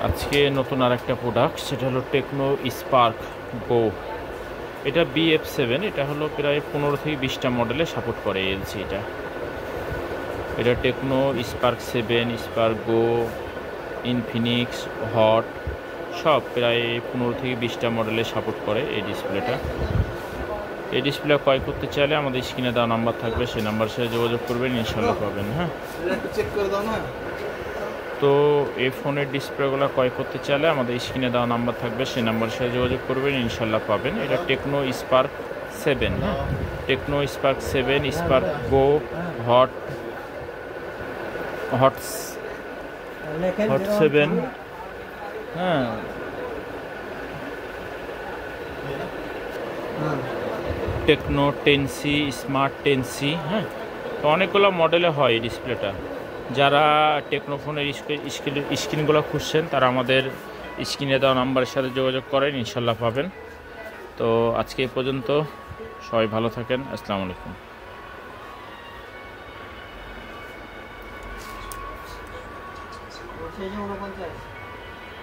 আজকে নতুন আরেকটা প্রোডাক্ট, সেটা হলো টেকনো স্পার্ক গো। এটা BF7, এটা হলো প্রায় 15 থেকে 20টা মডেলে সাপোর্ট করে এলসি। এটা টেকনো স্পার্ক 7, স্পার্ক গো, ইনফিনিক্স, হট সব প্রায় 15 থেকে 20টা মডেলে সাপোর্ট করে এই ডিসপ্লেটা। এই ডিসপ্লে ক্রয় করতে চাইলে আমাদের স্ক্রিনে দেওয়া নাম্বার থাকবে, সেই নাম্বার সাথে যোগাযোগ করবেন, ইনশাল্লাহ পাবেন। হ্যাঁ, চেক করে দাও না। তো এই ফোনের ডিসপ্লেগুলো ক্রয় করতে চাইলে আমাদের স্ক্রিনে দেওয়া নাম্বার থাকবে, সেই নাম্বারের সাথে যোগাযোগ করবেন, ইনশাল্লাহ পাবেন। এটা টেকনো স্পার্ক 7, হ্যাঁ, টেকনো স্পার্ক 7, স্পার্ক গো, হট হট হট 7, হ্যাঁ, টেকনো 10C, স্মার্ট 10C, হ্যাঁ, তো অনেকগুলো মডেলে হয় এই ডিসপ্লেটা। যারা টেকনো ফোনের স্ক্রিনগুলো খুঁজছেন তারা আমাদের স্ক্রিনে দেওয়া নাম্বারের সাথে যোগাযোগ করেন, ইনশাল্লাহ পাবেন। তো আজকে এই পর্যন্ত, সবাই ভালো থাকেন, আসসালামু আলাইকুম।